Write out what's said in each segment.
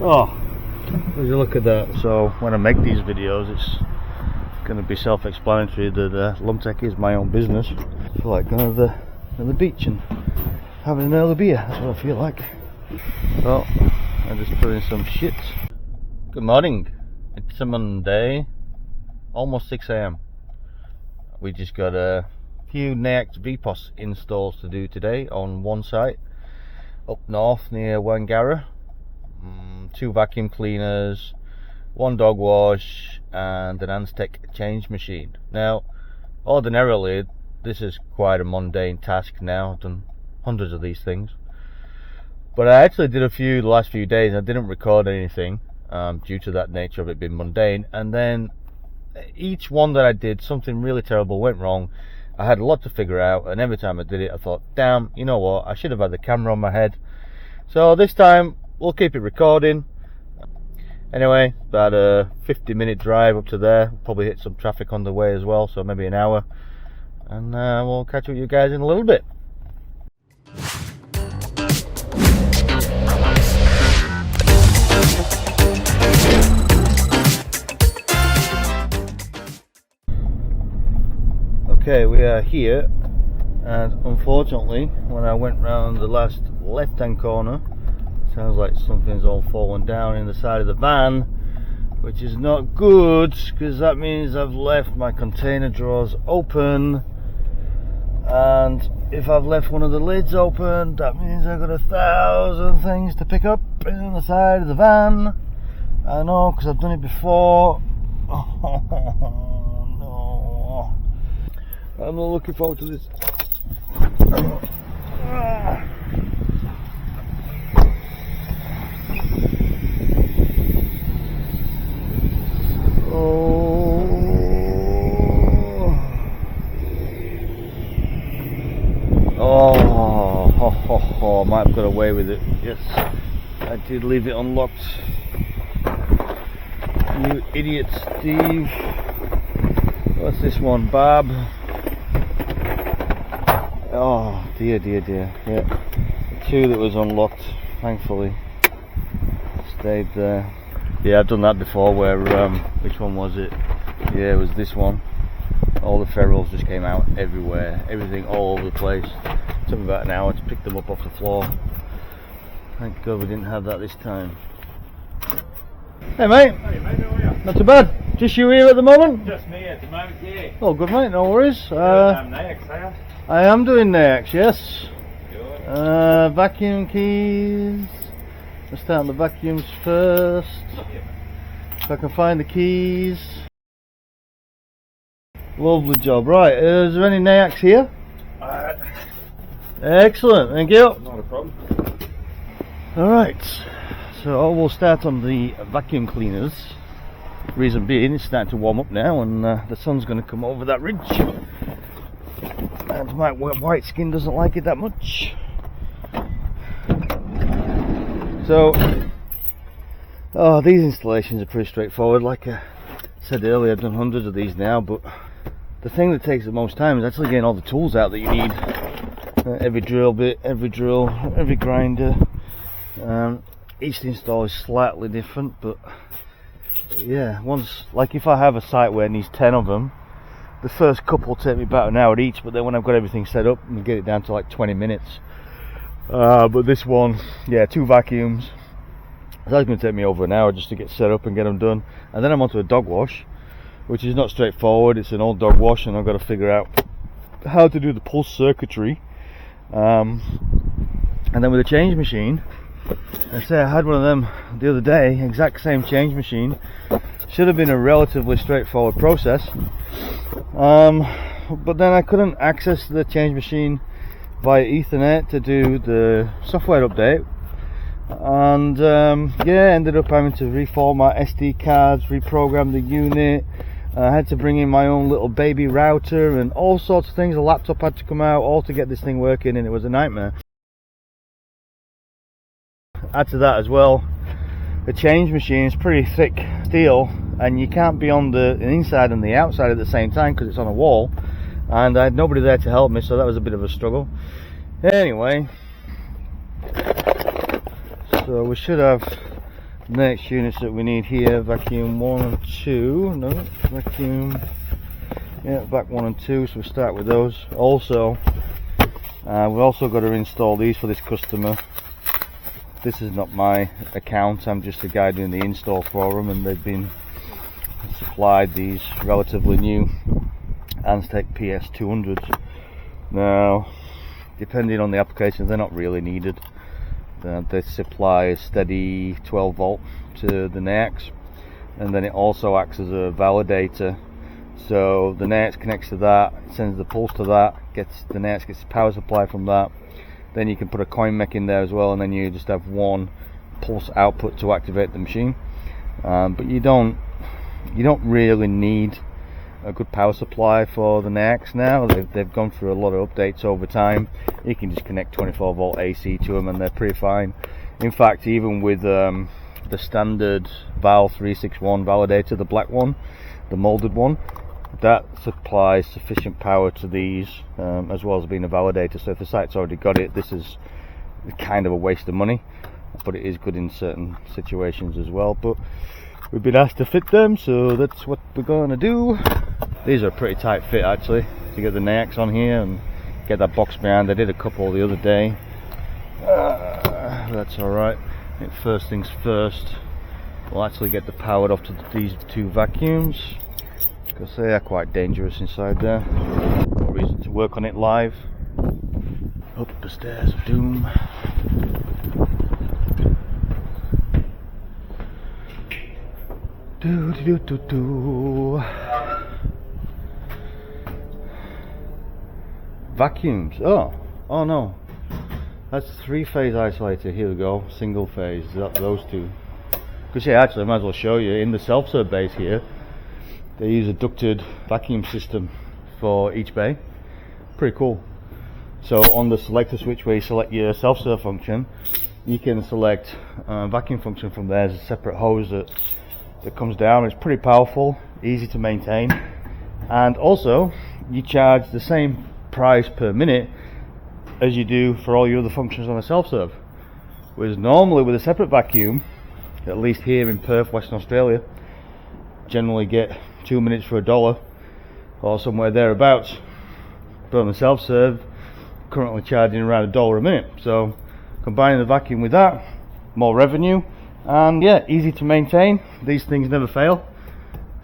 Oh, would you look at that? So when I make these videos, it's going to be self-explanatory that Lumtech is my own business. I feel like going to the beach and having an early beer. That's what I feel like. So I just put in some shit. Good morning. It's a Monday, almost 6 AM. We just got a few Nayax VPOS installs to do today on one site up north near Wangara. 2 vacuum cleaners, 1 dog wash, and an Aztec change machine. Now, ordinarily, this is quite a mundane task now. I've done hundreds of these things. But I actually did a few the last few days. I didn't record anything due to that nature of it being mundane. And then each one that I did, something really terrible went wrong. I had a lot to figure out, and every time I did it, I thought, damn, you know what, I should have had the camera on my head. So this time, we'll keep it recording. Anyway, about a 50-minute drive up to there. We'll probably hit some traffic on the way as well, so maybe an hour. And we'll catch up with you guys in a little bit. Okay, we are here, and unfortunately, when I went round the last left-hand corner, sounds like something's all fallen down in the side of the van, which is not good, because that means I've left my container drawers open, and if I've left one of the lids open, that means I've got 1,000 things to pick up in the side of the van. I know, because I've done it before. Oh no, I'm not looking forward to this. Oh, I might have got away with it. Yes, I did leave it unlocked. You idiot, Steve. What's this one, Bob? Oh, dear. Yeah, 2 that was unlocked, thankfully, stayed there. Yeah, I've done that before where, which one was it? Yeah, it was this one. All the ferrules just came out everywhere, everything all over the place. It took me about an hour to pick them up off the floor. Thank God we didn't have that this time. Hey mate. Hey mate, how are you? Not too bad. Just you here at the moment? Just me at the moment, yeah. Oh good mate, no worries. Nayax, are you? I am doing Nayax, yes. Good. Vacuum keys. We're starting the vacuums first. If I can find the keys. Lovely job. Right, is there any Nayax here? Excellent, thank you. Not a problem. Alright, so we'll start on the vacuum cleaners. Reason being, it's starting to warm up now, and the sun's going to come over that ridge. And my white skin doesn't like it that much. So, these installations are pretty straightforward. Like I said earlier, I've done hundreds of these now, but the thing that takes the most time is actually getting all the tools out that you need. Every drill bit, every drill, every grinder. Each install is slightly different, but yeah, like if I have a site where it needs 10 of them, the first couple take me about an hour each, but then when I've got everything set up, I get it down to like 20 minutes. But this one, yeah, 2 vacuums. That's going to take me over an hour just to get set up and get them done. And then I'm onto a dog wash, which is not straightforward. It's an old dog wash, and I've got to figure out how to do the pulse circuitry. And then with a change machine, I say I had one of them the other day, exact same change machine. Should have been a relatively straightforward process. But then I couldn't access the change machine via Ethernet to do the software update, and yeah, ended up having to reformat SD cards, reprogram the unit. I had to bring in my own little baby router and all sorts of things. A laptop had to come out, all to get this thing working, and it was a nightmare. Add to that as well, the change machine is pretty thick steel, and you can't be on the inside and the outside at the same time because it's on a wall, and I had nobody there to help me, so that was a bit of a struggle. Anyway, so we should have next units that we need here, vacuum 1 and 2. No, vacuum, yeah, vac 1 and 2, so we'll start with those. Also, we've also got to install these for this customer. This is not my account, I'm just a guy doing the install for them, and they've been supplied these relatively new Aztec PS200s. Now, depending on the application, they're not really needed. They supply a steady 12 volt to the Nayax, and then it also acts as a validator. So the Nayax connects to that, sends the pulse to that, the Nayax gets the power supply from that. Then you can put a coin mech in there as well, and then you just have one pulse output to activate the machine. But you don't really need a good power supply for the Nayax now. They've gone through a lot of updates over time. You can just connect 24 volt AC to them and they're pretty fine. In fact, even with the standard Valve 361 validator, the black one, the molded one, that supplies sufficient power to these, as well as being a validator. So if the site's already got it, this is kind of a waste of money, but it is good in certain situations as well. But we've been asked to fit them, so that's what we're going to do. These are a pretty tight fit actually, to get the Nayax on here and get that box behind. I did a couple the other day. That's alright. I think first things first, we'll actually get the power off to these two vacuums, because they are quite dangerous inside there. No reason to work on it live. Up the stairs of doom. Do do do do do. Vacuums. Oh no, that's 3-phase isolator. Here we go, single phase. Those two. Because yeah, actually I might as well show you. In the self-serve base here, they use a ducted vacuum system for each bay. Pretty cool. So on the selector switch where you select your self-serve function, you can select vacuum function from there. There's a separate hose that comes down. It's pretty powerful, easy to maintain, and also you charge the same price per minute as you do for all your other functions on a self-serve. Whereas normally with a separate vacuum, at least here in Perth, Western Australia, generally get 2 minutes for $1 or somewhere thereabouts. But on the self-serve, currently charging around $1 a minute. So combining the vacuum with that, more revenue, and yeah, easy to maintain. These things never fail.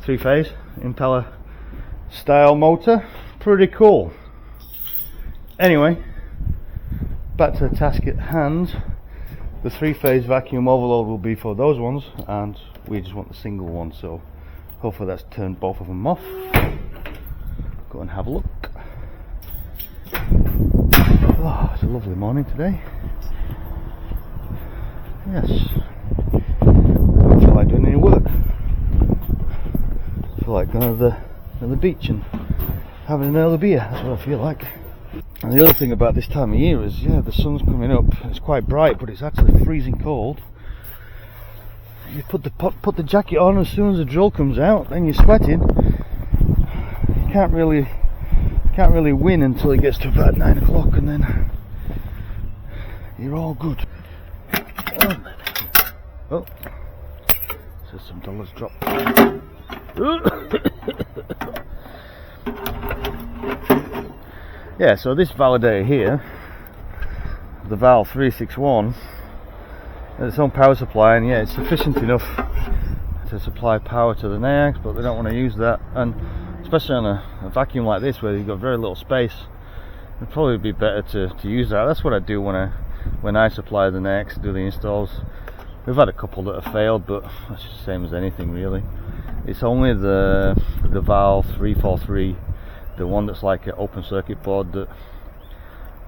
3-phase impeller style motor, pretty cool. Anyway, back to the task at hand. The 3-phase vacuum overload will be for those ones, and we just want the single one, so hopefully that's turned both of them off. Go and have a look. Oh, it's a lovely morning today. Yes. I don't feel like doing any work. I feel like going to the beach and having an early beer. That's what I feel like. And the other thing about this time of year is, yeah, the sun's coming up. It's quite bright, but it's actually freezing cold. You put the jacket on as soon as the drill comes out, then you're sweating. You can't really win until it gets to about 9 o'clock, and then you're all good. Oh, so some dollars dropped. Yeah, so this validator here, the Valve 361, has its own power supply, and yeah, it's sufficient enough to supply power to the Nayax, but they don't want to use that, and especially on a vacuum like this where you've got very little space, it'd probably be better to use that. That's what I do when I supply the Nayax, do the installs. We've had a couple that have failed, but that's just the same as anything really. It's only the Valve 343, the one that's like an open circuit board, that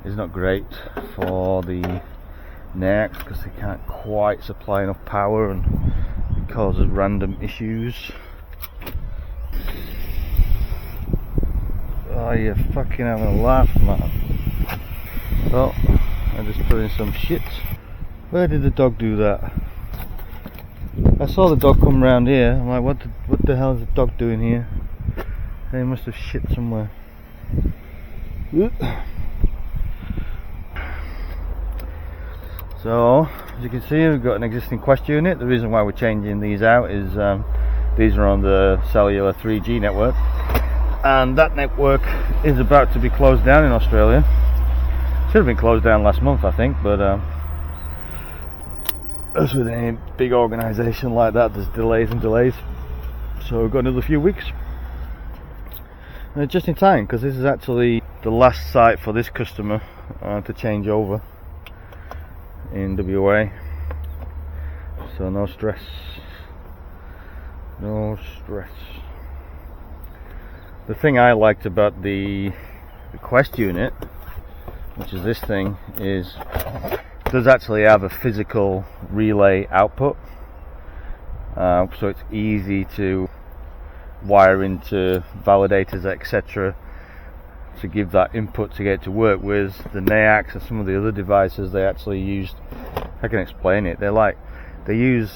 is not great for the Nayax, because they can't quite supply enough power and it causes random issues. Oh, you're fucking having a laugh, man. Oh, I just put in some shit. Where did the dog do that? I saw the dog come round here. I'm like, what the hell is the dog doing here? They must have shit somewhere. So So as you can see, we've got an existing Quest unit. The reason why we're changing these out is these are on the cellular 3G network, and that network is about to be closed down in Australia. Should have been closed down last month, I think, but as with any big organisation like that, there's delays and delays. So we've got another few weeks. And just in time, because this is actually the last site for this customer to change over in WA. So no stress. No stress. The thing I liked about the Quest unit, which is this thing, is it does actually have a physical relay output, so it's easy to wire into validators, etc., to give that input to get it to work. With the Nayax and some of the other devices, they actually used, I can explain it, they use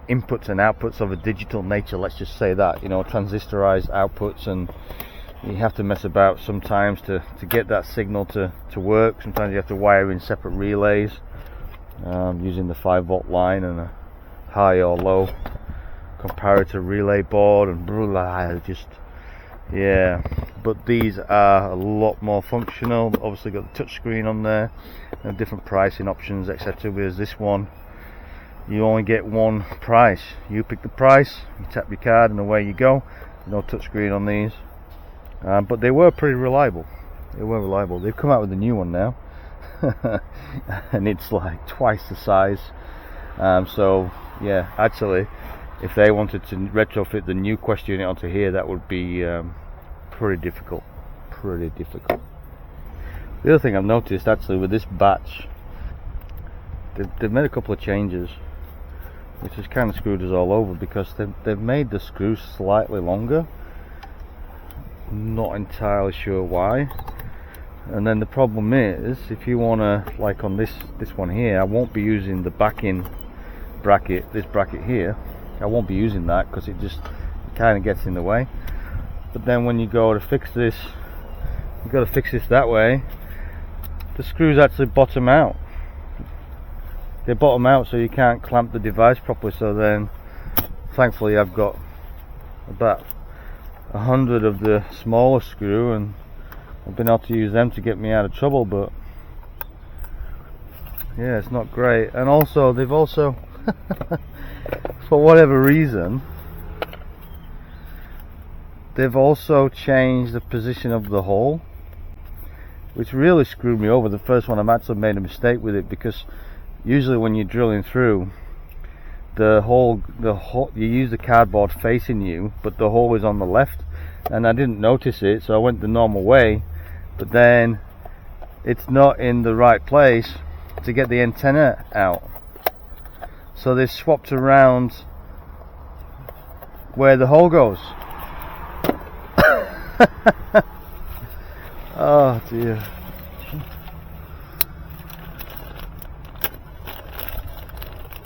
inputs and outputs of a digital nature, let's just say that, you know, transistorized outputs, and you have to mess about sometimes to get that signal to work. Sometimes you have to wire in separate relays using the 5-volt line and a high or low comparator relay board, and blah, just, yeah. But these are a lot more functional. Obviously got the touch screen on there and different pricing options, etc. Whereas this one, you only get one price. You pick the price, you tap your card, and away you go. No touchscreen on these, but they were pretty reliable. They were reliable. They've come out with a new one now, and it's like twice the size. So yeah, actually, if they wanted to retrofit the new Quest unit onto here, that would be pretty difficult. Pretty difficult. The other thing I've noticed actually with this batch, they've made a couple of changes, which has kind of screwed us all over, because they've made the screws slightly longer. Not entirely sure why. And then the problem is, if you want to, like on this one here, I won't be using the backing bracket, this bracket here. I won't be using that because it just kind of gets in the way. But then when you go to fix this, you've got to fix this that way. The screws actually bottom out. They bottom out, so you can't clamp the device properly. So then, thankfully, I've got about 100 of the smaller screw, and I've been able to use them to get me out of trouble. But yeah, it's not great. And also, they've also for whatever reason, they've also changed the position of the hole, which really screwed me over. The first one, I've actually made a mistake with it, because usually when you're drilling through, the hole, you use the cardboard facing you, but the hole is on the left, and I didn't notice it, so I went the normal way, but then it's not in the right place to get the antenna out. So they've swapped around where the hole goes. Oh dear.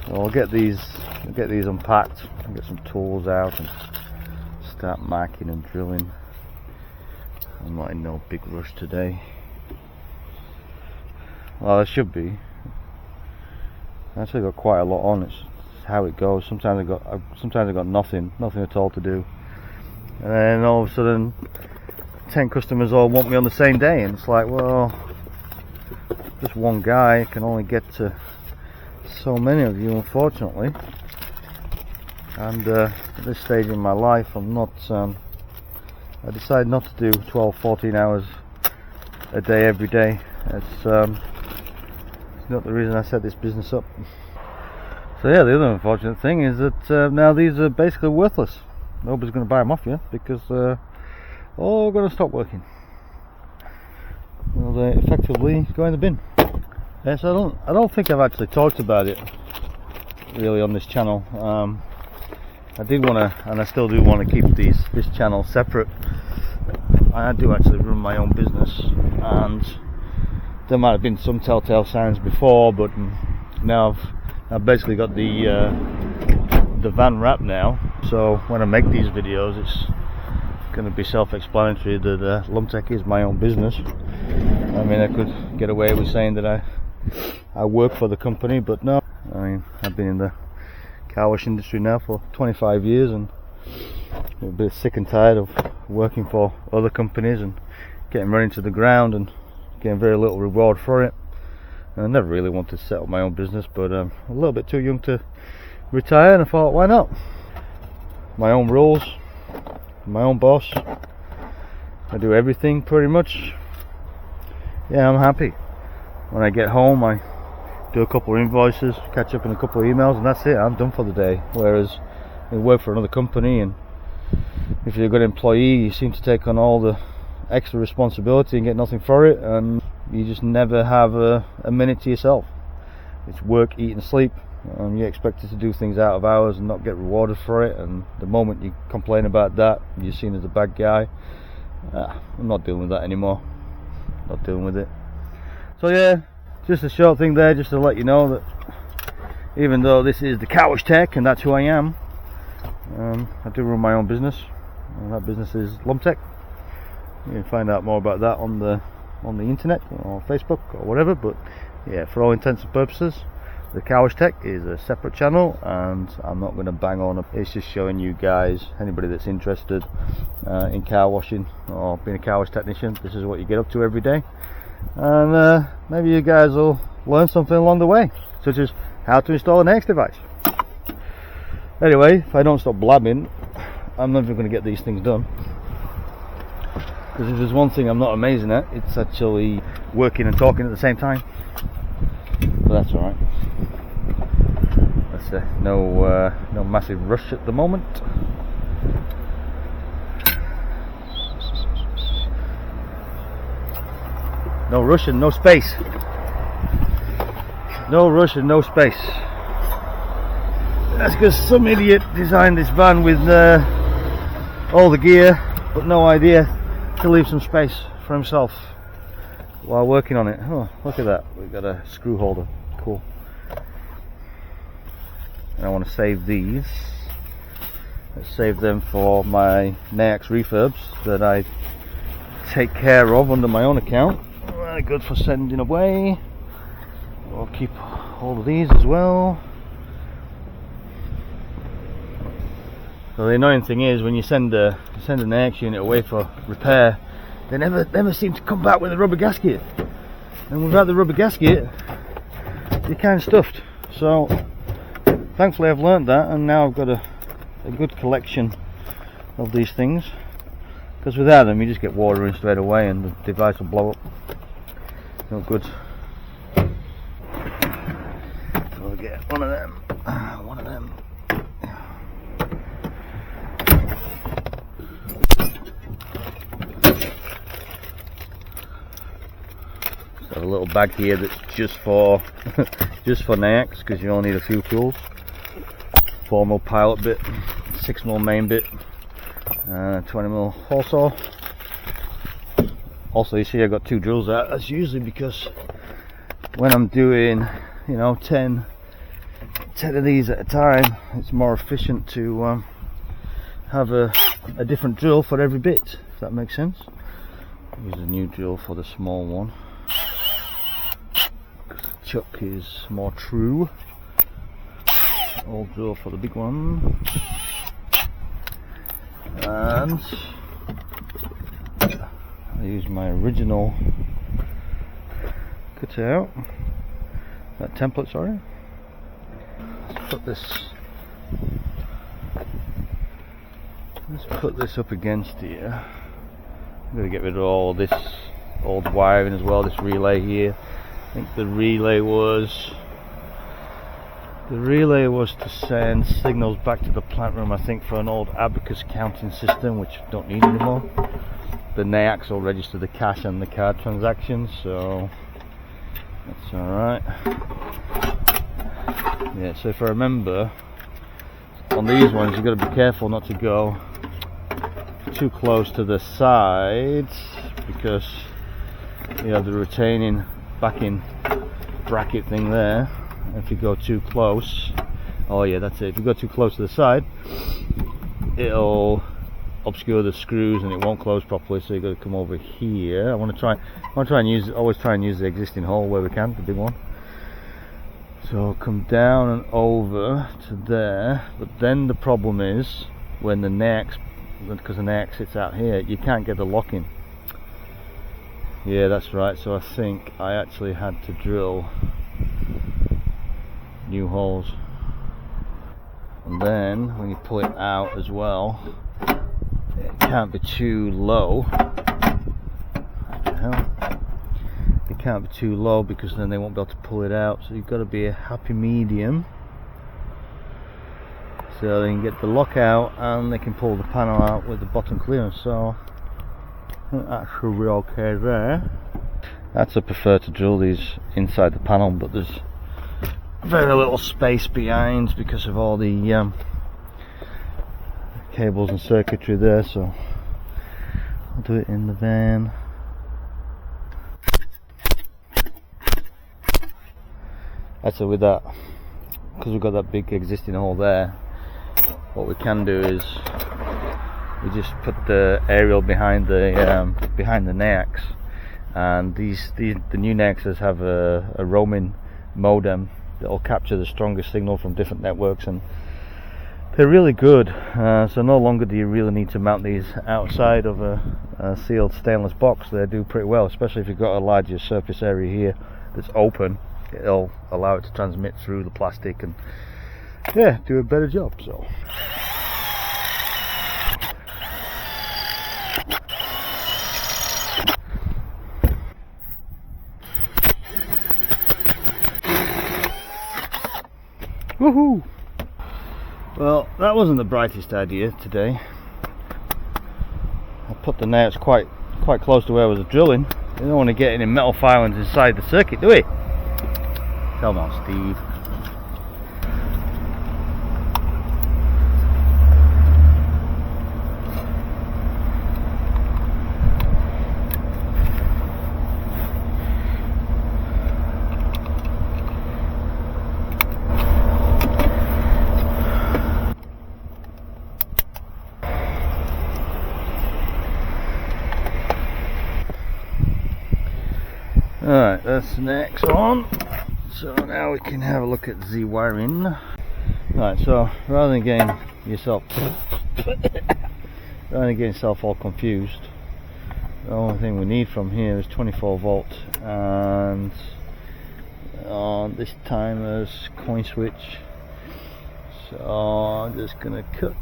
Well, I'll get these unpacked and get some tools out and start marking and drilling. I'm not in no big rush today. Well, I should be. I actually got quite a lot on. It's how it goes. Sometimes I got nothing at all to do, and then all of a sudden 10 customers all want me on the same day, and it's like, well, just one guy can only get to so many of you, unfortunately. And at this stage in my life, I'm not I decided not to do 12-14 hours a day every day. It's not the reason I set this business up. So yeah, the other unfortunate thing is that now these are basically worthless. Nobody's going to buy them off you, because they're all going to stop working. Well, they effectively go in the bin. Yes, I don't think I've actually talked about it really on this channel. I did want to, and I still do want to keep this channel separate. I do actually run my own business, and there might have been some telltale signs before, but now I've basically got the van wrap now. So when I make these videos, it's going to be self-explanatory that Lumtech is my own business. I mean, I could get away with saying that I I work for the company, but no, I mean, I've been in the car wash industry now for 25 years and I'm a bit sick and tired of working for other companies and getting run into the ground and getting very little reward for it. And I never really wanted to set up my own business, but I'm a little bit too young to retire, and I thought, why not? My own rules, my own boss, I do everything pretty much. Yeah, I'm happy. When I get home, I do a couple of invoices, catch up in a couple of emails, and that's it. I'm done for the day. Whereas you work for another company, and if you're a good employee, you seem to take on all the extra responsibility and get nothing for it, and you just never have a minute to yourself. It's work, eat and sleep, and you're expected to do things out of hours and not get rewarded for it, and the moment you complain about that, you're seen as a bad guy. I'm not dealing with that anymore. Not dealing with it. So yeah, just a short thing there, just to let you know that even though this is the Car Wash Tech and that's who I am, I do run my own business, and that business is Lumtech. You can find out more about that on the internet or Facebook or whatever, but yeah, for all intents and purposes, the Car Wash Tech is a separate channel, and I'm not going to bang on. It's just showing you guys, anybody that's interested in car washing or being a car wash technician, this is what you get up to every day, and maybe you guys will learn something along the way, such as how to install an Nayax device. Anyway, if I don't stop blabbing, I'm never going to get these things done. Because if there's one thing I'm not amazing at, it's actually working and talking at the same time. But that's alright. That's no massive rush at the moment. No rush and no space. No rush and no space. That's because some idiot designed this van with all the gear, but no idea to leave some space for himself while working on it. Oh, look at that, we've got a screw holder, cool. And I want to save these. Let's save them for my Nayax refurbs that I take care of under my own account. Very good for sending away. I'll keep hold of these as well. So the annoying thing is, when you send an Nayax unit away for repair, they never seem to come back with a rubber gasket. And without the rubber gasket, you're kind of stuffed. So thankfully I've learned that, and now I've got a good collection of these things. Because without them, you just get water in straight away, and the device will blow up. No good. So I'll get one of them. One of them. A little bag here that's just for Nayax, because you only need a few tools. 4mm pilot bit, 6mm main bit, 20mm hole saw. Also, you see I've got 2 drills out. That's usually because when I'm doing, 10 of these at a time, it's more efficient to have a different drill for every bit, if that makes sense. Use a new drill for the small one. Chuck is more true. Old drill for the big one, and I use my original cutout, that template, sorry. Let's put this up against here. I'm going to get rid of all this old wiring as well, this relay here. I think the relay was to send signals back to the plant room, I think, for an old abacus counting system, which I don't need anymore. The Nayax will register the cash and the card transactions, so that's alright. Yeah, so if I remember, on these ones you've got to be careful not to go too close to the sides, because you have the retaining backing bracket thing there. If you go too close, oh yeah, that's it, if you go too close to the side, it'll obscure the screws and it won't close properly, so you've got to come over here. I want to try and use, always try and use the existing hole where we can, the big one. So come down and over to there, but then the problem is when the Nayax, because the Nayax sits out here, you can't get the lock in. Yeah, that's right. So I think I actually had to drill new holes, and then when you pull it out as well, it can't be too low. What the hell? It can't be too low because then they won't be able to pull it out. So you've got to be a happy medium, so they can get the lock out and they can pull the panel out with the bottom clearance. So I think that should be okay there. That's I prefer to drill these inside the panel, but there's very little space behind because of all the cables and circuitry there, so I'll do it in the van. Actually, with that, because we've got that big existing hole there, what we can do is we just put the aerial behind the Nayax, and the new Nayaxes have a roaming modem that will capture the strongest signal from different networks, and they're really good. So no longer do you really need to mount these outside of a sealed stainless box. They do pretty well, especially if you've got a larger surface area here that's open. It'll allow it to transmit through the plastic and yeah, do a better job. So woohoo! Well, that wasn't the brightest idea today. I put the Nayax quite close to where I was drilling. You don't want to get any metal filings inside the circuit, do we? Come on, Steve. Alright, that's the next one. So now we can have a look at the wiring. Right, so rather than getting yourself all confused, the only thing we need from here is 24 volt and this timer's coin switch. So I'm just gonna cut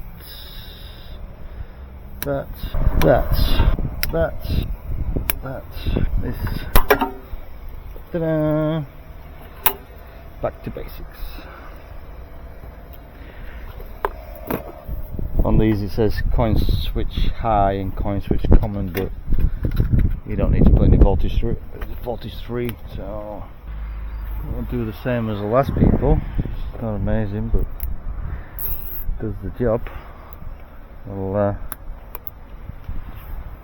that, this. Ta-da! Back to basics. On these it says coin switch high and coin switch common, but you don't need to put any voltage through it. It's voltage 3, so we'll do the same as the last people. It's not amazing, but does the job. We'll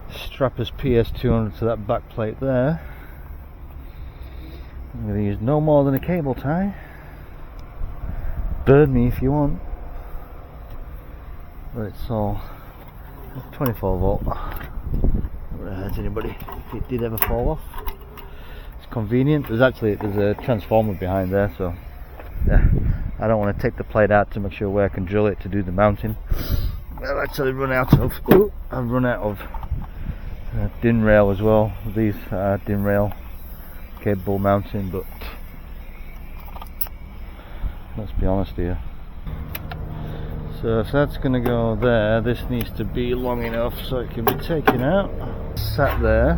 strap his PS200 to that back plate there. I'm going to use no more than a cable tie. Burn me if you want. But it's all 24 volt. Wouldn't hurt anybody if it did ever fall off. It's convenient. There's a transformer behind there, so yeah. I don't want to take the plate out to make sure where I can drill it to do the mounting. I've actually run out of DIN rail as well. These are DIN rail capable mounting, but let's be honest here. So if that's going to go there, this needs to be long enough so it can be taken out, sat there,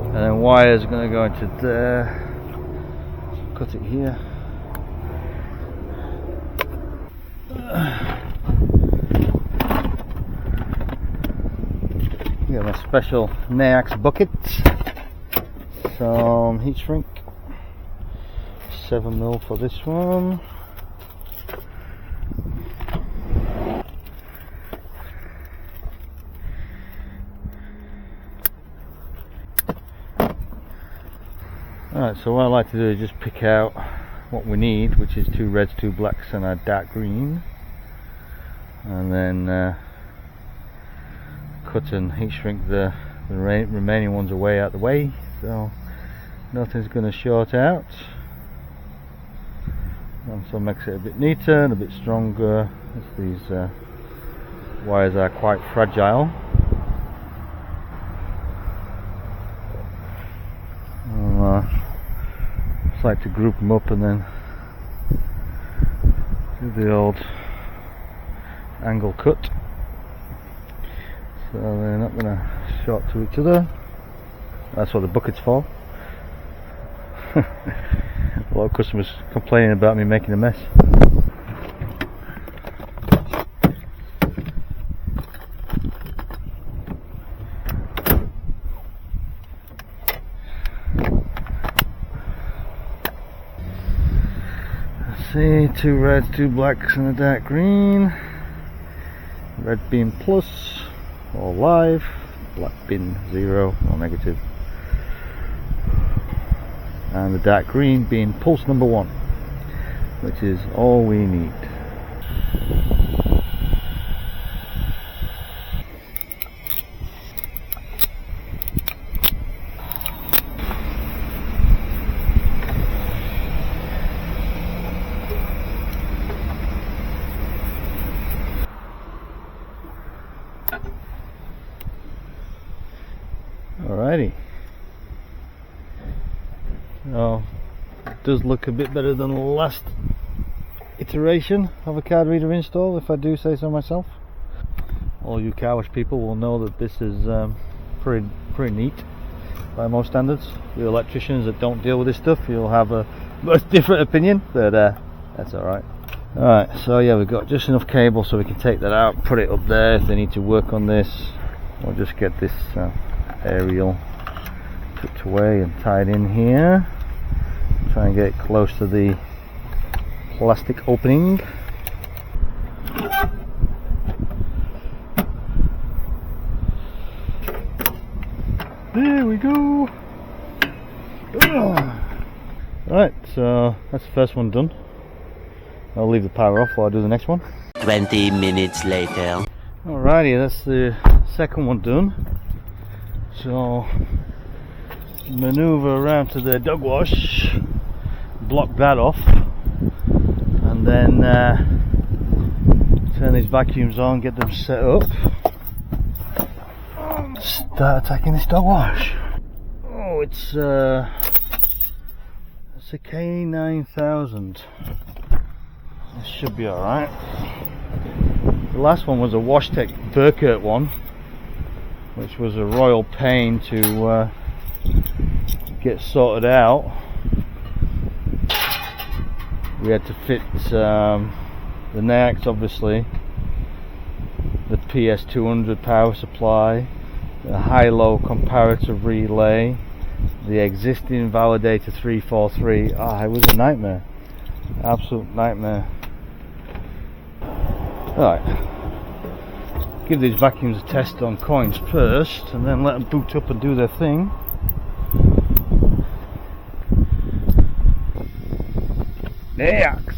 and then wires are going to go into there. So cut it here. Get my special Nayax bucket. Some heat shrink, 7mm for this one. Alright, so what I like to do is just pick out what we need, which is 2 reds, 2 blacks and a dark green, and then cut and heat shrink the remaining ones away out the way, so nothing's going to short out. Also makes it a bit neater and a bit stronger, as these wires are quite fragile. Just like to group them up and then do the old angle cut, so they're not going to short to each other. That's what the bucket's for. A lot of customers complaining about me making a mess. See, 2 reds, 2 blacks and a dark green. Red being plus or live, black being 0 or negative, and the dark green being pulse number 1, which is all we need. Alrighty, so it does look a bit better than the last iteration of a card reader install, if I do say so myself. All you car wash people will know that this is pretty neat by most standards. You electricians that don't deal with this stuff, you'll have a much different opinion, but that's alright. Alright, so yeah, we've got just enough cable so we can take that out, put it up there if they need to work on this. We'll just get this aerial tucked away and tied in here. Try and get it close to the plastic opening. There we go. Right, so that's the first one done. I'll leave the power off while I do the next one. 20 minutes later. Alrighty, that's the second one done. So maneuver around to the DogWash, block that off, and then turn these vacuums on, get them set up, start attacking this DogWash. Oh, it's a K9000. This should be alright. The last one was a WashTec Burkert one, which was a royal pain to get sorted out. We had to fit the Nayax, obviously, the PS200 power supply, the high-low comparative relay, the existing validator 343. It was a nightmare, absolute nightmare. Alright, give these vacuums a test on coins first and then let them boot up and do their thing. Nayax.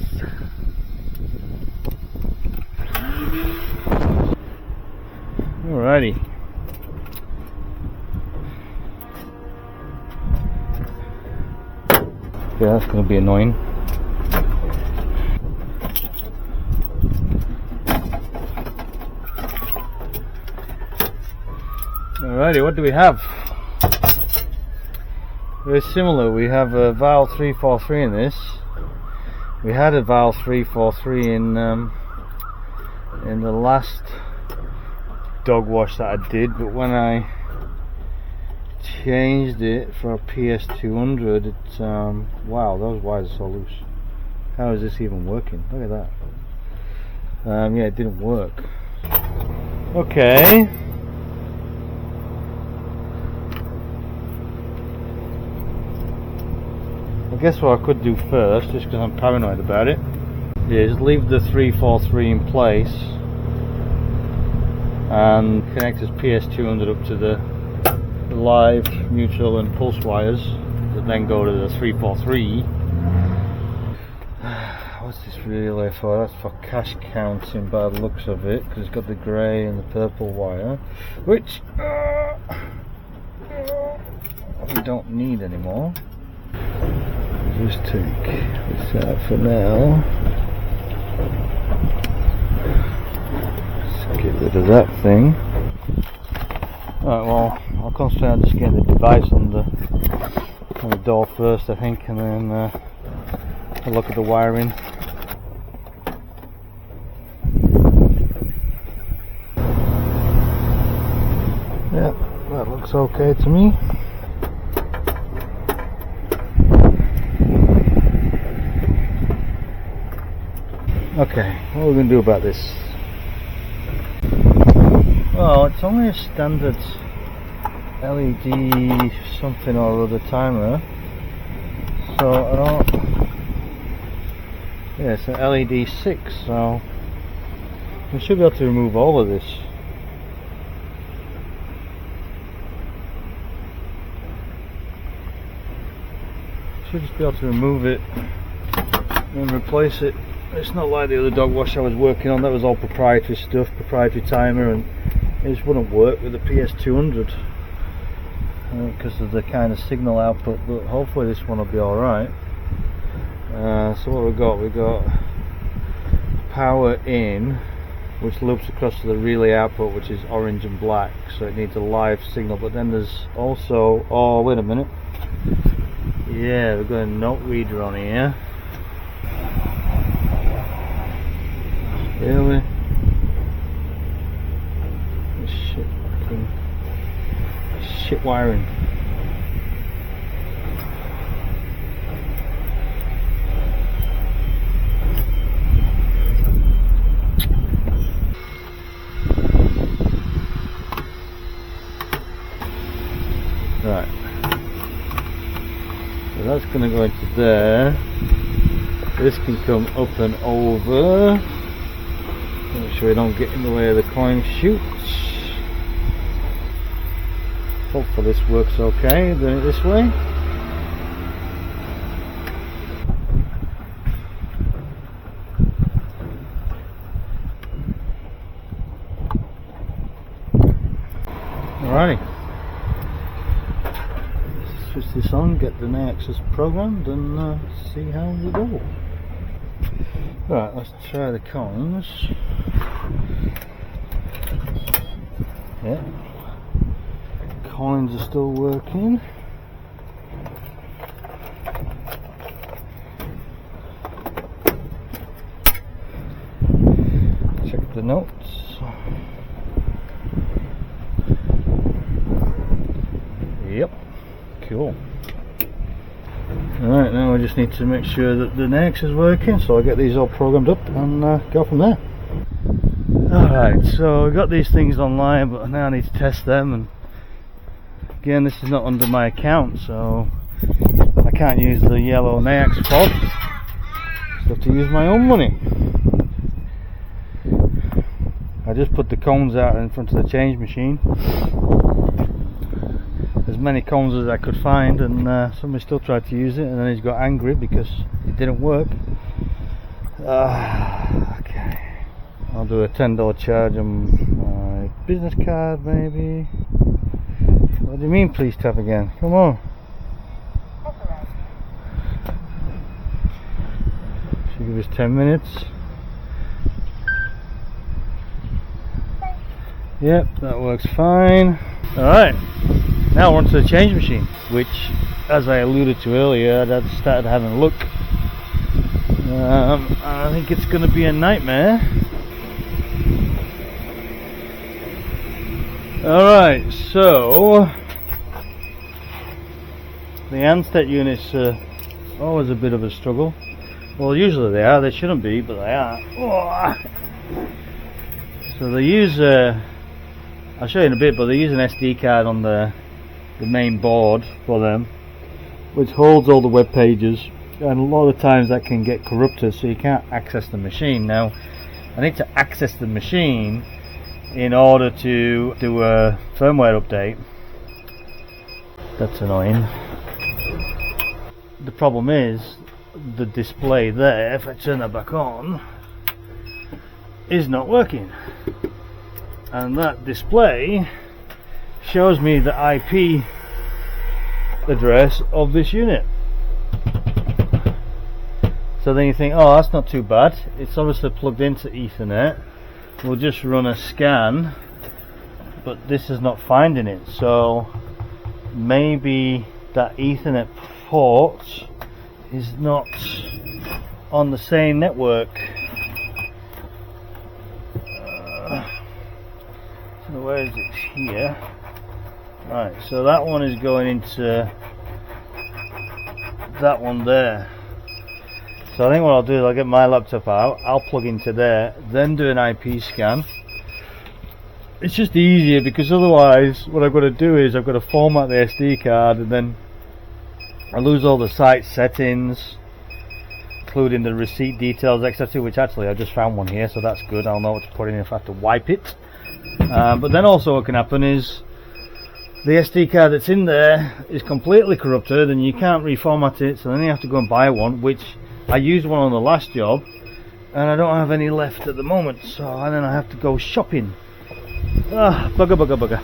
Alrighty. Yeah, that's going to be annoying. Alrighty, what do we have? Very similar. We have a valve 343 in this. We had a valve 343 in the last DogWash that I did, but when I changed it for a PS200, it's wow, those wires are so loose. How is this even working? Look at that. Yeah, it didn't work. Okay. I guess what I could do first, just because I'm paranoid about it, is leave the 343 in place and connect this PS200 up to the live, neutral and pulse wires that then go to the 343. What's this relay for? That's for cash counting by the looks of it, because it's got the grey and the purple wire, which we don't need anymore. Just take this out for now. Let's get rid of that thing. Alright, well, I'll concentrate on just getting the device on the door first, I think, and then a look at the wiring. Yeah, that looks okay to me. Okay, what are we going to do about this? Well, it's only a standard LED something or other timer, so I don't... Yeah, it's an LED 6, so we should be able to remove all of this. Should just be able to remove it and replace it. It's not like the other DogWash I was working on. That was all proprietary stuff, proprietary timer, and it just wouldn't work with the PS200 because of the kind of signal output. But hopefully this one will be alright. So what we've got power in, which loops across to the relay output, which is orange and black, so it needs a live signal. But then there's also, oh wait a minute, yeah, we've got a note reader on here. Really? Shit, fucking shit wiring. Right. So that's going to go into there. This can come up and over. Make sure we don't get in the way of the coin chutes. Hopefully this works okay, doing it this way. Alrighty. Switch this on, get the Nayax programmed, and see how we go. Right, let's try the coins. Yeah, coins are still working. Check the notes. Yep, cool. Alright, now we just need to make sure that the Nayax is working, so I'll get these all programmed up and go from there. Alright, so we've got these things online, but now I need to test them, and again, this is not under my account, so I can't use the yellow Nayax fob. Just have to use my own money. I just put the cones out in front of the change machine, as many cones as I could find, and somebody still tried to use it, and then he's got angry because it didn't work. Okay, I'll do a $10 charge on my business card, maybe. What do you mean please tap again? Come on. Should give us 10 minutes. Yep, that works fine. Alright, now we're onto the change machine, which, as I alluded to earlier, I'd started having a look. I think it's going to be a nightmare. Alright, so the Anstet units are always a bit of a struggle. Well, usually they are, they shouldn't be, but they are. Oh. So they use, I'll show you in a bit, but they use an SD card on the main board for them, which holds all the web pages, and a lot of times that can get corrupted, so you can't access the machine. Now, I need to access the machine in order to do a firmware update. That's annoying. The problem is the display there, if I turn that back on, is not working, and that display shows me the IP address of this unit. So then you think, oh, that's not too bad. It's obviously plugged into Ethernet. We'll just run a scan, but this is not finding it. So maybe that Ethernet port is not on the same network. So where is it? Here. Right, so that one is going into that one there. So I think what I'll do is I'll get my laptop out, I'll plug into there, then do an IP scan. It's just easier because otherwise what I've got to do is I've got to format the SD card and then I lose all the site settings, including the receipt details, etc., which actually I just found one here, so that's good. I'll know what to put in if I have to wipe it. But then also what can happen is the SD card that's in there is completely corrupted and you can't reformat it, so then you have to go and buy one, which I used one on the last job and I don't have any left at the moment, so then I have to go shopping. Ah, bugger.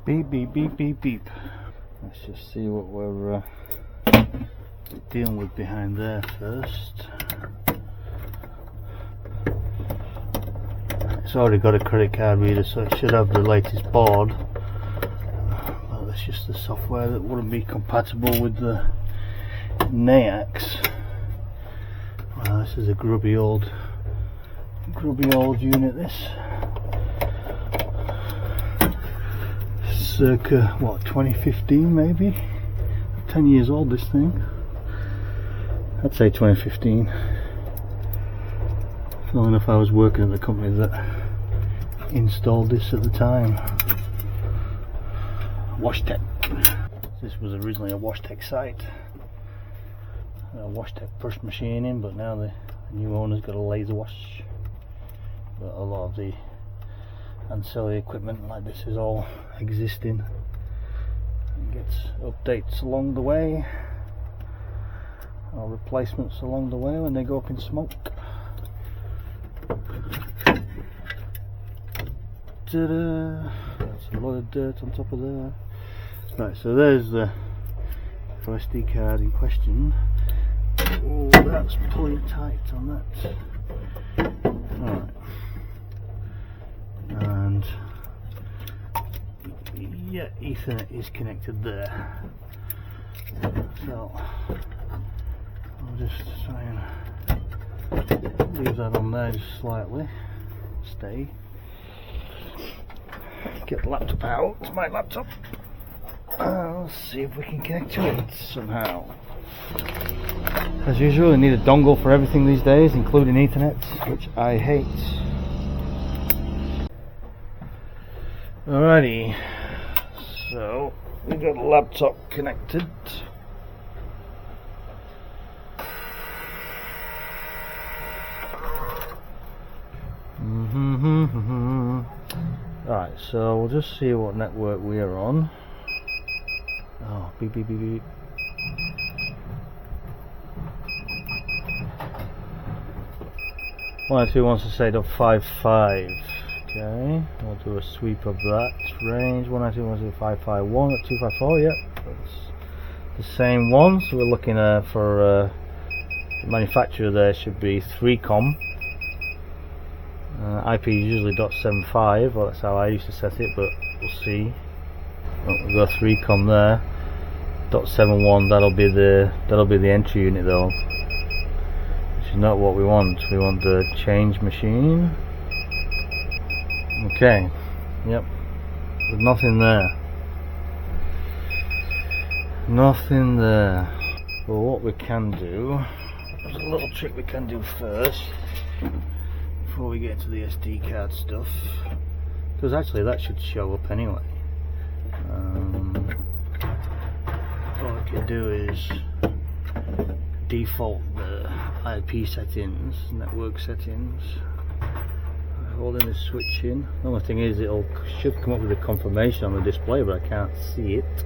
Beep beep beep beep beep. Let's just see what we're dealing with behind there first. It's already got a credit card reader, so it should have the latest board. Well, that's just the software that wouldn't be compatible with the Nayax. Well, this is a grubby old unit. This circa what, 2015 maybe? 10 years old this thing. I'd say 2015. Feeling if I was working at the company that installed this at the time. WashTech. This was originally a WashTech site. A WashTech push machine in, but now the new owner's got a laser wash. But a lot of the ancillary equipment like this is all existing. It gets updates along the way, or replacements along the way when they go up in smoke. Ta-da! That's a lot of dirt on top of there. Right, so there's the SD card in question. Oh, that's pulling tight on that. Alright. And yeah, Ethernet is connected there. So I'll just try and leave that on there just slightly. Stay. Get the laptop out, my laptop. Let's see if we can connect to it somehow. As usual, I need a dongle for everything these days, including Ethernet, which I hate. Alrighty, so we've got the laptop connected. Right, so we'll just see what network we are on. Oh, beep beep beep beep. One or two wants to say .55. Okay, we'll do a sweep of that range. 192 wants to do 551 at 254. Yep, that's the same one. So we're looking for the manufacturer there should be 3Com. IP is usually .75. Well, that's how I used to set it, but we'll see. Oh, we've got 3Com there. .71. That'll be the entry unit though, which is not what we want. We want the change machine. Okay. Yep. There's nothing there. Nothing there. Well, what we can do, there's a little trick we can do first before we get to the SD card stuff, because actually that should show up anyway. What we can do is default the IP settings, network settings, holding the switch in. The only thing is it should come up with a confirmation on the display, but I can't see it.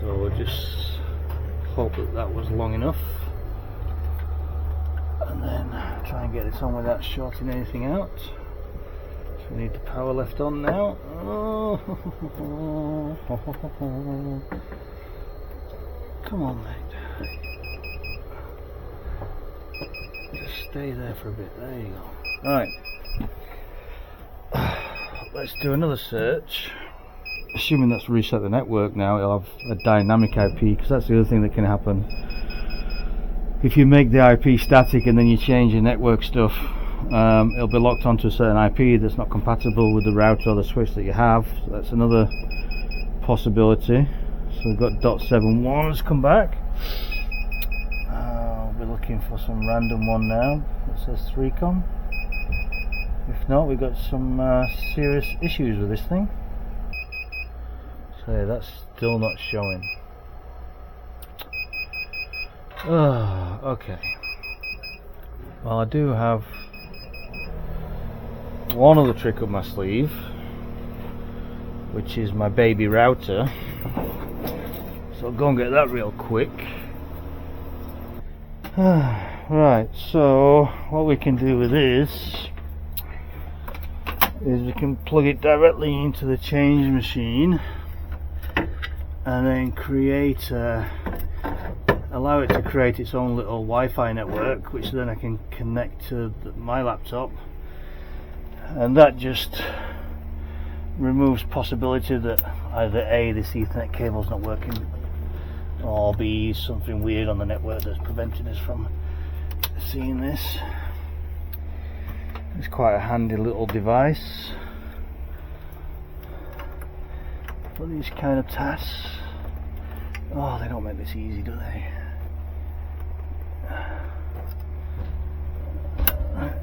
So we'll just hope that was long enough, and then try and get this on without shorting anything out. So we need the power left on now. Oh. Come on, mate. Just stay there for a bit. There you go. Alright. Let's do another search. Assuming that's reset the network now, it'll have a dynamic IP, because that's the other thing that can happen. If you make the IP static and then you change your network stuff, it'll be locked onto a certain IP that's not compatible with the router or the switch that you have. So that's another possibility. So we've got .71's come back. We'll be looking for some random one now that says 3Com. If not, we've got some serious issues with this thing. So yeah, that's still not showing. Okay. Well, I do have one other trick up my sleeve, which is my baby router. So I'll go and get that real quick. Right, so what we can do with this is we can plug it directly into the change machine and then create allow it to create its own little Wi-Fi network, which then I can connect to my laptop, and that just removes possibility that either A, this Ethernet cable's not working, or B, something weird on the network that's preventing us from seeing this. It's quite a handy little device for these kind of tasks. Oh, they don't make this easy, do they?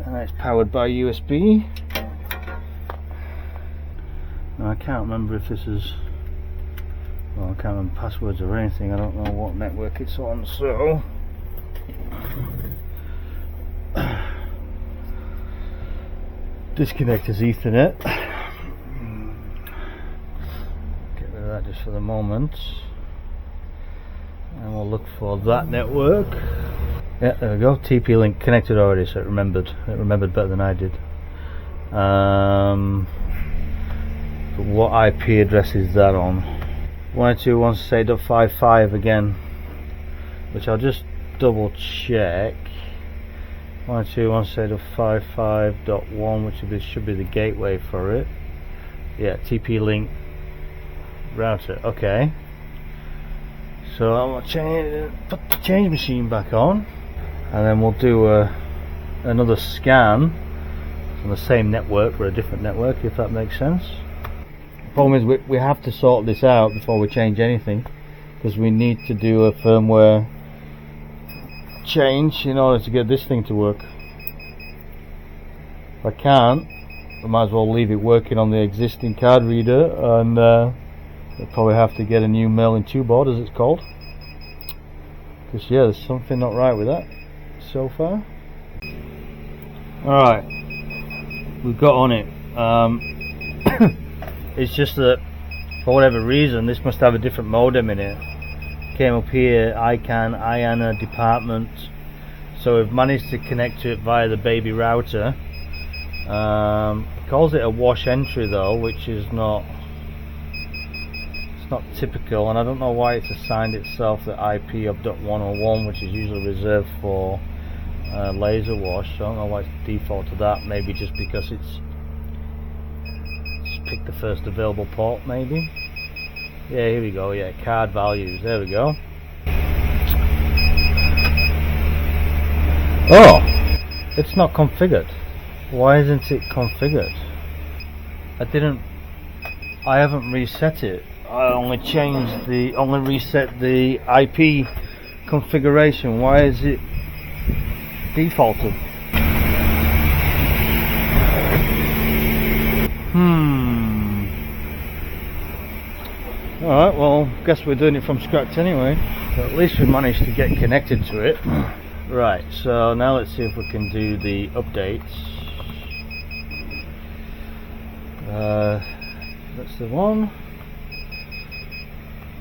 And it's powered by USB. Now, I can't remember if this is, well, I can't remember passwords or anything. I don't know what network it's on, so disconnect as Ethernet. Get rid of that just for the moment, and we'll look for that network. Yeah, there we go. TP link connected already, so it remembered better than I did. But what IP address is that on? 192.168.55 again, which I'll just double check. 192.168.55.1, which should be the gateway for it. Yeah, TP link router. Okay. So I'll put the change machine back on, and then we'll do another scan on the same network for a different network, if that makes sense. The problem is we have to sort this out before we change anything, because we need to do a firmware change in order to get this thing to work. If I can't, I might as well leave it working on the existing card reader, and we'll probably have to get a new mail-in-2 board, as it's called. Because yeah, there's something not right with that so far. Alright, we've got on it. It's just that for whatever reason this must have a different modem in it. Came up here, IANA department, so we've managed to connect to it via the baby router. It calls it a wash entry though, which is not typical, and I don't know why it's assigned itself the IP of .101, which is usually reserved for laser wash. So I don't know why it's default to that. Maybe just because it's just picked the first available port, maybe. Yeah, here we go. Yeah, card values. There we go. Oh, it's not configured. Why isn't it configured? I haven't reset it. I only reset the IP configuration. Why is it defaulted? Alright, well, guess we're doing it from scratch anyway. So at least we managed to get connected to it. Right, so now let's see if we can do the updates. That's the one.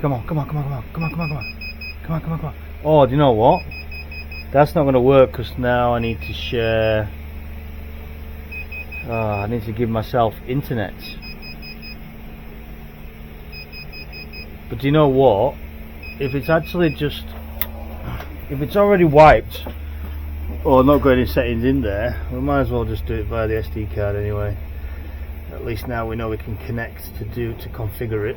Come on. Oh, do you know what? That's not going to work, because now I need to share I need to give myself internet. But do you know what? If it's actually just, if it's already wiped or not got any settings in there, we might as well just do it via the SD card anyway. At least now we know we can connect to configure it.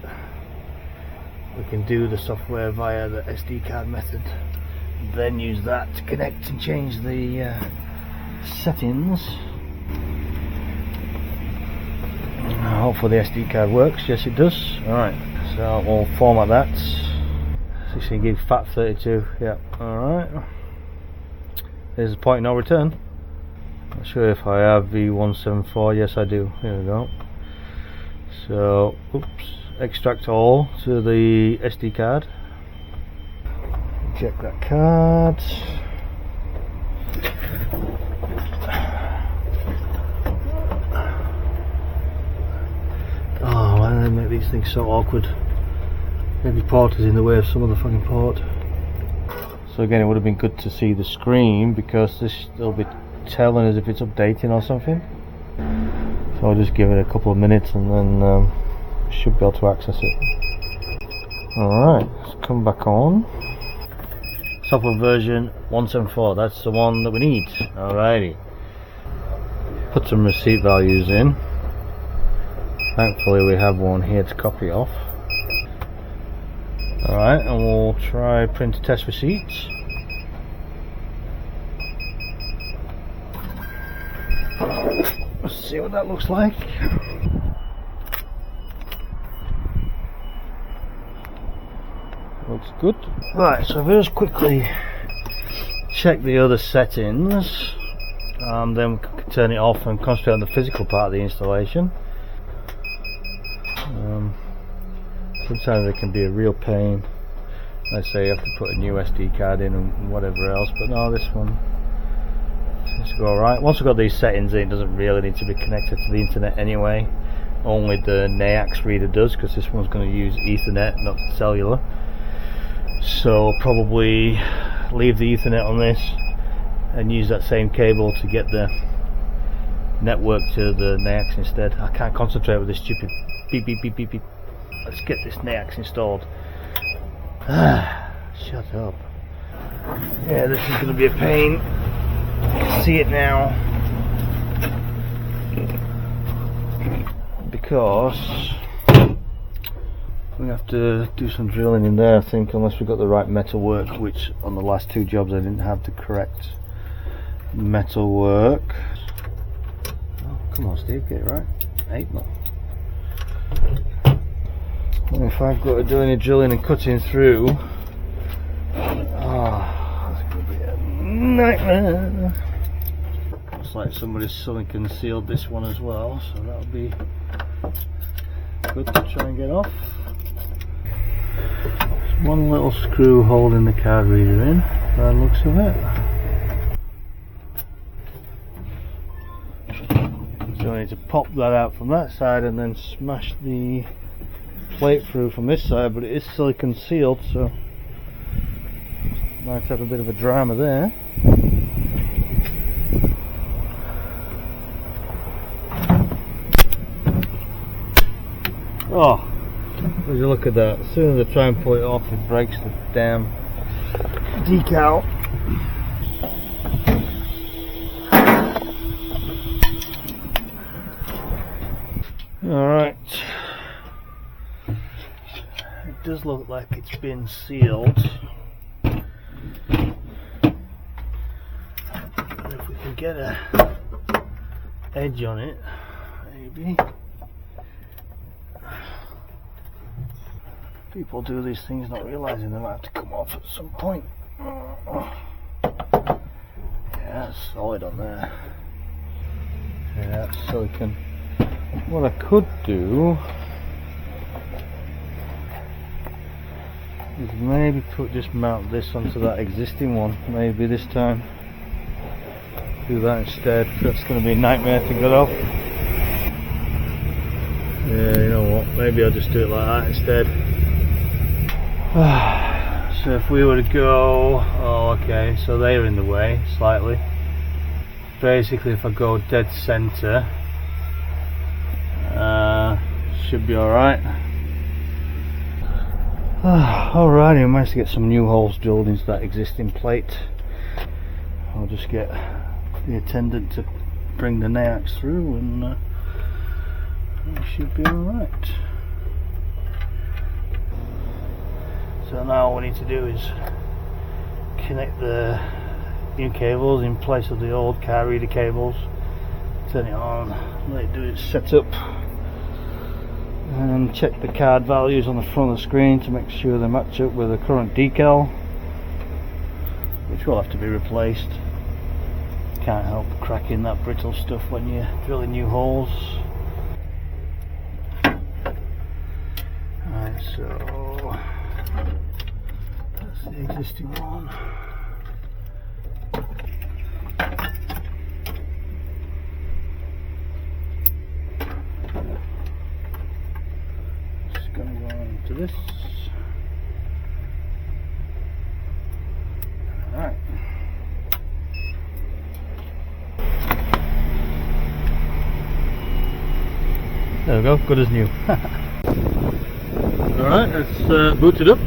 We can do the software via the SD card method, then use that to connect and change the settings. Hopefully the SD card works. Yes, it does. Alright, so we'll format that. 16 gig FAT32. Yeah, alright. There's a point of no return. Not sure if I have V174. Yes, I do. Here we go. So, oops. Extract all to the SD card. Check that card. Oh, why do they make these things so awkward? Every port is in the way of some other fucking port. So again, it would have been good to see the screen, because this will be telling us if it's updating or something. So I'll just give it a couple of minutes and then should be able to access it. Alright, let's come back on. Software version 174, that's the one that we need. Alrighty. Put some receipt values in. Thankfully we have one here to copy off. Alright, and we'll try print test receipts. Let's see what that looks like. Looks good. Right, so if we just quickly check the other settings, then we can turn it off and concentrate on the physical part of the installation. Sometimes it can be a real pain. Let's say you have to put a new SD card in and whatever else, but no, this one seems to go alright. Once we've got these settings in, it doesn't really need to be connected to the internet anyway. Only the Nayax reader does, because this one's going to use Ethernet, not cellular. So probably leave the Ethernet on this and use that same cable to get the network to the Nayax instead. I can't concentrate with this stupid beep beep beep beep beep. Let's get this Nayax installed. Shut up. Yeah, this is going to be a pain. See it now, because we have to do some drilling in there, I think, unless we've got the right metalwork, which on the last two jobs I didn't have the correct metalwork. Oh, come on Steve, get it right. 8 more. And if I've got to do any drilling and cutting through, that's going to be a nightmare. Looks like somebody's sewing concealed this one as well, so that'll be good to try and get off. There's one little screw holding the card reader in, by the looks of it. So I need to pop that out from that side and then smash the plate through from this side, but it is silicone sealed, so might have a bit of a drama there. Oh, would you look at that? As soon as I try and pull it off, it breaks the damn decal. Alright. It does look like it's been sealed. And if we can get a edge on it, maybe. People do these things not realizing they might have to come off at some point. Yeah, that's solid on there. Yeah, that's silicone. What I could do is maybe just mount this onto that existing one, maybe this time. Do that instead. That's going to be a nightmare to get off. Yeah, you know what, maybe I'll just do it like that instead. So if we were to go, oh okay, so they're in the way slightly. Basically if I go dead center should be alright. Alrighty, I managed to get some new holes drilled into that existing plate. I'll just get the attendant to bring the Nayax through and it should be alright. So now all we need to do is connect the new cables in place of the old car reader cables, turn it on, let it do its setup, and check the card values on the front of the screen to make sure they match up with the current decal, which will have to be replaced. Can't help cracking that brittle stuff when you're drilling new holes. Right, so that's the existing one. Just gonna go into this. Alright. There we go, good as new. Alright, let's boot it up.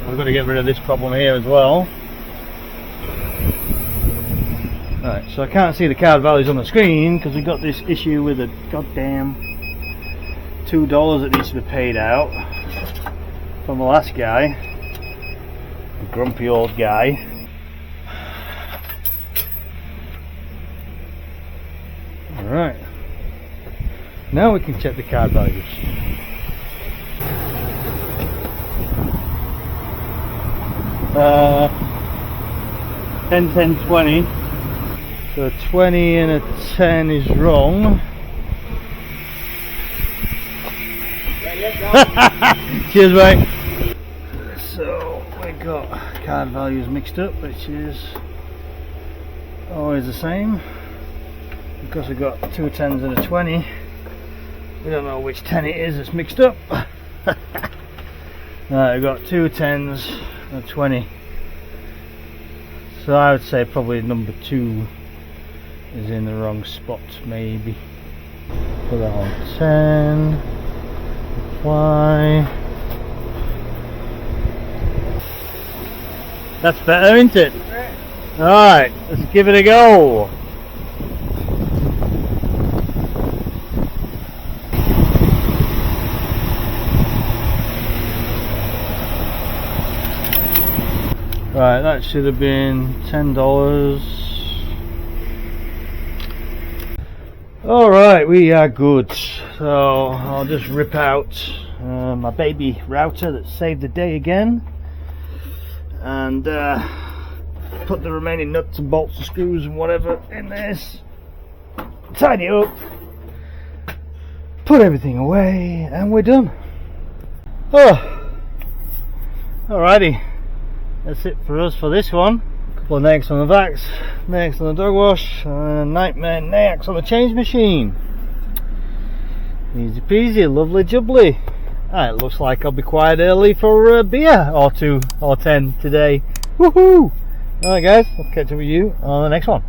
We're going to get rid of this problem here as well. Alright, so I can't see the card values on the screen because we've got this issue with a goddamn $2 that needs to be paid out from the last guy, the grumpy old guy. Alright, now we can check the card values. Uh, 10, 10, 20. So a 20 and a 10 is wrong. Cheers, mate. So we got card values mixed up, which is always the same. Because we've got two 10s and a 20, we don't know which 10 it is that's mixed up. Right, we've got two 10s and a 20. So I would say probably number 2 is in the wrong spot, maybe. Put that on 10, apply. That's better, isn't it? Alright, let's give it a go. Right, that should have been $10. Alright, we are good. So I'll just rip out my baby router that saved the day again, and put the remaining nuts and bolts and screws and whatever in this, tidy it up, put everything away, and we're done. Oh, alrighty. That's it for us for this one. Couple of Nayax on the vacs, Nayax on the DogWash, and a nightmare Nayax on the change machine. Easy peasy, lovely jubbly. It looks like I'll be quiet early for a beer or 2 or 10 today. Woohoo! Alright guys, I'll catch up with you on the next one.